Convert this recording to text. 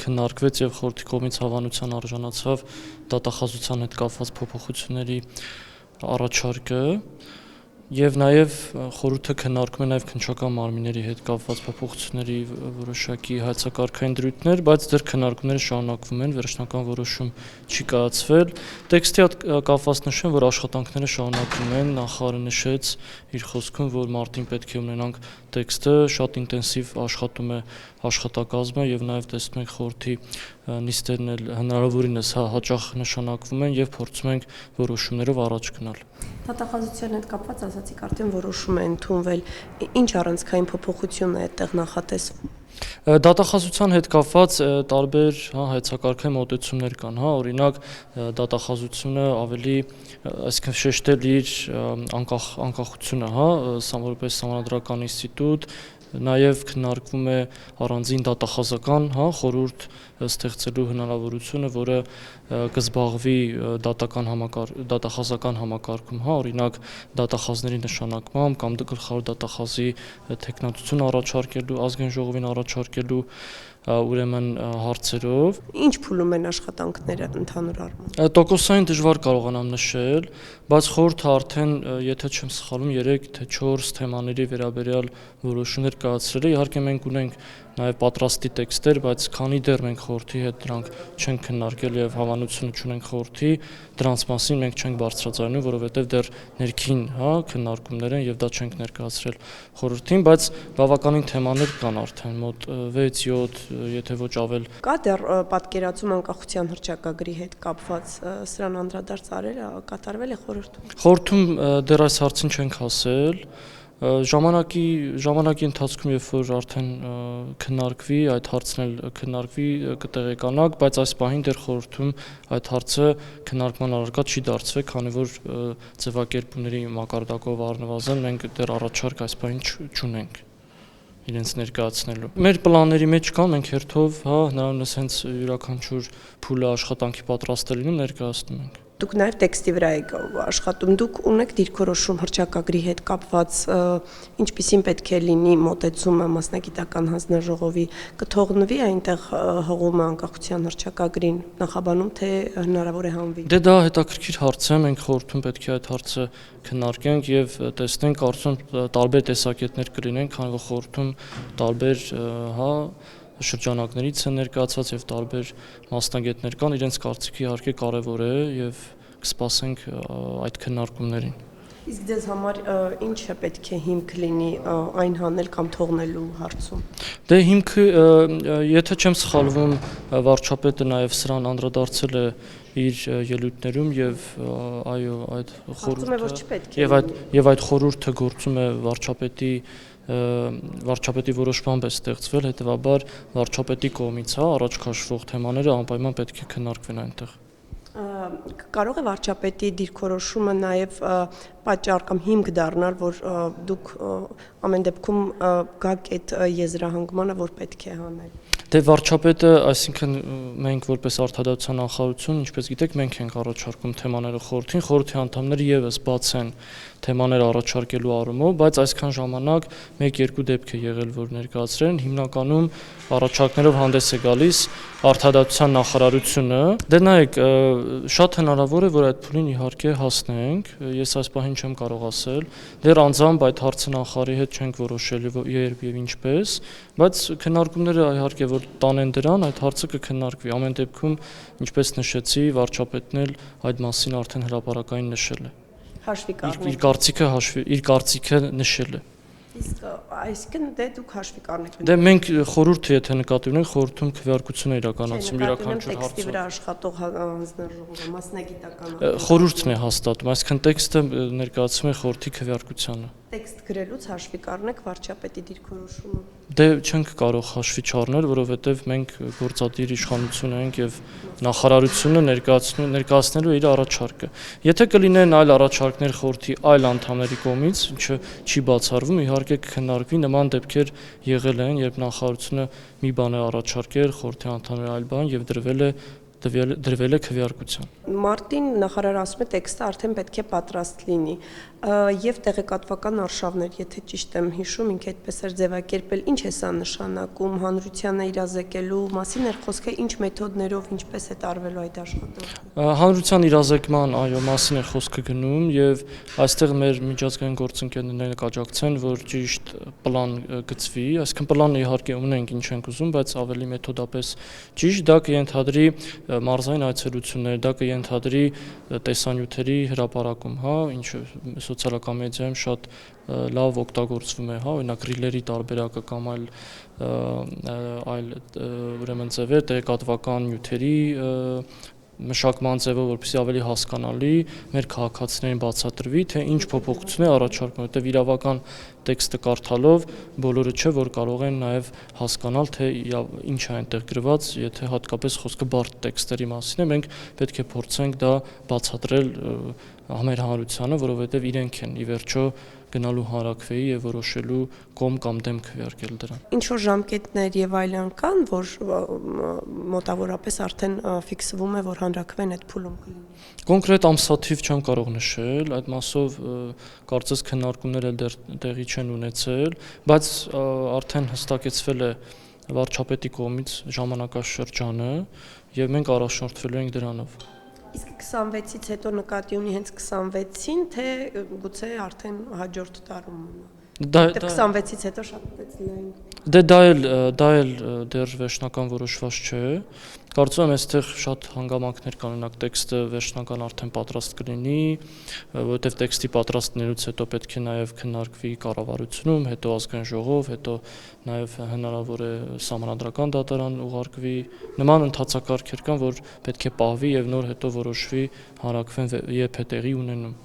քննարկվեց եւ խորհրդի կողմից հավանության արժանացավ դատախազության հետ կապված փոփոխությունների առաջարկը եւ նաեւ խորհուրդը քննարկում է նաեւ քննչական մարմինների հետ կապված փոփոխությունների որոշակի հայեցակարգային դրույթներ, բայց դեռ քննարկումները շարունակվում են, վերջնական որոշում չի կայացվել։ Տեքստի հետ կապված նշեմ, որ աշխատանքները շարունակվում են, նախարարը նշեց իր խոսքում, որ մարտին պետք է ունենանք տեքստը, շատ ինտենսիվ աշխատում է աշխատակազմը եւ նաեւ տեսնում ենք խորհրդի նիստերն էլ հնարավորինս հաճախ նշանակվում են եւ փորձում ենք որոշումներով առաջ գնալ։ Դատախազության հետ կապված ասացիք արդեն որոշում է ընդունվել, ինչ առանցքային փոփոխություն է այդտեղ նախատեսվում։ Դատախազության հետ կապված տարբեր հայեցակարգային մոտեցումներ կան, օրինակ դատախազությունը ավելի, այսինքն շեշտել իր անկախությունը, որպես սահմանադրական ինստիտուտ, նաև քննարկվում է առանձին դատախազական խորհուրդ ստեղծելու հնարավորությունը, որը կզբաղվի դատախազական համակարգում, օրինակ դատախազների նշանակմամբ կամ գլխավոր դատախազի թեկնածություն առաջարկելու, ազգային ժողովին առաջարկելու ուրեմն հարցերով։ Ինչ փուլում են աշխատանքները ընդհանուր առմամբ։ Տոկոսային դժվար կարողանամ նշել, բայց խորհուրդը արդեն, եթե չեմ սխալվում, 3 թե 4 թեմաների վերաբերյալ որոշումներ կայացրել է։ Իհարկե մենք ունենք նաև պատրաստի տեքստեր, բայց քանի դեռ մենք խորհրդի հետ դրանք չենք քննարկել եւ հավանություն չունենք խորհրդի, դրանց մասին մենք չենք բարձրաձայնում, որովհետեւ դեռ ներքին քննարկումներ են եւ դա չենք ներկայացրել խորհրդին, բայց բավականին թեմաներ կան արդեն, մոտ 6-7, եթե ոչ ավել։ Կա դեռ պատկերացում անկախության հռչակագրի հետ կապված, սրան անդրադարձ կատարվել է խորհրդում։ Խորհրդում դեռ այս հարցին չենք հասել։ Ժամանակի ընթացքում, երբ որ արդեն քննարկվի, այդ հարցն էլ քննարկվի, կտեղեկանանք, բայց այս պահին դեռ խորհրդում այդ հարցը քննարկման առարկա չի դարձվել, քանի որ ձևակերպումների մակարդակով առնվազն մենք դեռ առաջարկ այս պահին չունենք իրենց ներկայացնելու։ Մեր պլանների մեջ կան, մենք հերթով, հնարավորինս հենց յուրաքանչյուր փուլը աշխատանքի պատրաստ է լինում, ներկայացնում ենք։ Դուք նաև տեքստի վրա եք աշխատում, դուք ունեք դիրքորոշում հռչակագրի հետ կապված, ինչպիսին պետք է լինի մոտեցումը մասնագիտական հանձնաժողովի, կթողնվի այնտեղ հողումը անկախության հռչակագրին նախաբանում, թե հնարավոր է հանվի։ Դե դա հետաքրքիր հարց է, մենք խորհրդում պետք է այդ հարցը քննարկենք եւ տեսնենք, կարծում տարբեր տեսակետներ կլինեն, քանի որ խորհրդում տարբեր շրջանակներից են ներկայացված եւ տարբեր մասնագետներ կան, իրենց կարծիքը իհարկե կարեւոր է եւ կսպասենք այդ քննարկումներին։ Իսկ ձեզ համար ինչը պետք է հիմք լինի այն հանել կամ թողնելու հարցում։ Դե հիմքը, եթե չեմ սխալվում, վարչապետը նաեւ սրան անդրադարձել է իր ելույթներում եւ այո, այդ խորհուրդը եւ այդ խորհուրդը գործում է վարչապետի որոշմամբ է ստեղծվել, հետեւաբար վարչապետի կողմից առաջ քաշվող թեմաները անպայման պետք է քննարկվեն այնտեղ։ Կարող է վարչապետի դիրքորոշումը նաև պատճառ կամ հիմք դառնալ, որ դուք ամեն դեպքում գաք այդ եզրահանգմանը, որ պետք է հանել։ Դե վարչապետը, այսինքն մենք որպես Արդարադատության նախարարություն, ինչպես գիտեք, մենք ենք առաջարկում թեմաները խորհրդին, խորհրդի անդամները եւս բաց են թեմաներ առաջարկելու առումով, բայց այսքան ժամանակ 1-2 դեպք է եղել, որ ներկայացրել են, հիմնականում առաջարկներով հանդես է գալիս Արդարադատության նախարարությունը։ Դե նայեք, շատ հնարավոր է, որ այդ փուլին իհարկե հասնենք, ես այս պահին չեմ կարող ասել, դեռ անձամբ այդ հարցը նախարարի հետ չենք որոշել երբ եւ ինչպես, բայց քննարկումները իհարկե որ տանեն դրան, այդ հարցը կքննարկվի։ Ամեն դեպքում, ինչպես նշեցի, վարչապետն էլ այդ մասին արդեն հրապարակային նշել է։ Հաշվի կառնեք։ Իր կարծիքը նշել է։ Իսկ այսինքն դե դուք հաշվի կառնեք։ Դե մենք խորհուրդը եթե նկատի ունենք, խորհրդում քվեարկություն է իրականացում յուրաքանչյուր հարցով։ Տեքստի վրա աշխատող հանձնաժողովը, մասնագիտական խորհուրդն է հաստատում, այսինքն տեքստը ներկայացում է խորհրդի քվեարկությանը։ Տեքստ գրելուց հաշվի կառնեք վարչապետի դիրքորոշումը։ Դե չենք կարող հաշվի չառնել, որովհետև մենք գործադիր իշխանություն ենք եւ նախարարությունը ներկայացնելու իր առաջարկը։ Եթե կլինեն այլ առաջարկներ խորհրդի այլ անդամների կողմից, ինչը չի բացառվում, իհարկե կքննարկվի, նման դեպքեր եղել են, երբ նախարարությունը մի բան է առաջարկել, խորհրդի անդամները այլ բան եւ դրվել է դրվել է քվեարկության։ Մարտին նախարարը ասում է տեքստը արդեն պետք է պատրաստ լինի եւ տեղեկատվական արշավներ, եթե ճիշտ եմ հիշում, ինքը այդպես էր ձևակերպել, ինչ է սա նշանակում, հանրությանը իրազեկելու մասին էր խոսքը, ինչ մեթոդներով, ինչպես է տարվելու այդ աշխատանքը։ Հանրության իրազեկման, այո, մասին է խոսքը գնում եւ այստեղ մեր միջազգային գործընկերները կաջակցեն, որ ճիշտ պլան գծվի, այսինքն պլանը իհարկե ունենք, ինչ ենք ուզում, բայց ավելի մեթոդապես ճիշտ դա կենթադրի մարզային այցելություններ, դա կենթադրի տեսանյութերի հրապարակում, հա, ինչը սոցիալական մեդիայում շատ լավ օգտագործվում է, հա, օրինակ ռիլերի տարբերակը կամ այլ ուրեմն ձևեր, տեղեկատվական նյութերի մշակման ձևը, որպեսզի ավելի հասկանալի մեր քաղաքացիներին բացատրվի, թե ինչ փոփոխություն է առաջարկում, որտեղ իրավական տեքստը կարդալով բոլորը չէ, որ կարող են նաև հասկանալ, թե ինչ է այնտեղ գրված, եթե հատկապես խոսքը բարդ տեքստերի մասին է, մենք պետք է փորձենք դա բացատրել մեր հանրությանը, որովհետև իրենք են ի վերջո գնալու հանրաքվեի եւ որոշելու կողմ կամ դեմ քվեարկել դրան։ Ինչ որ ժամկետներ եւ այլն կան, որ մոտավորապես արդեն ֆիքսվում է, որ հանրաքվեն այդ փուլում կլինի։ Կոնկրետ ամսաթիվ չեմ կարող նշել, այդ մասով կարծես քննարկումները դեռ տեղի չեն ունեցել, բայց արդեն հստակեցվել է վարչապետի կողմից ժամանակաշրջանը եւ մենք առաջնորդվելու ենք դրանով։ Իսկ 26-ից հետո նկատի ունի հենց 26-ին, թե գուցե արդեն հաջորդ տարում մնա։ Դա 26-ից հետո շատ դեպքերին։ Դե դա էլ դեռ վերջնական որոշված չէ։ Կարծում եմ այստեղ շատ հանգամանքներ կան, օրինակ տեքստը վերջնական արդեն պատրաստ կլինի, որովհետև տեքստի պատրաստելուց հետո պետք է նաև քննարկվի կառավարությունում, հետո ազգային ժողով, հետո նաև հնարավոր է սահմանադրական դատարան ուղարկվի։ Նման ընթացակարգեր կան, որ պետք է պահվի եւ նոր հետո որոշվի հանրաքվեն երբ է տեղի ունենում։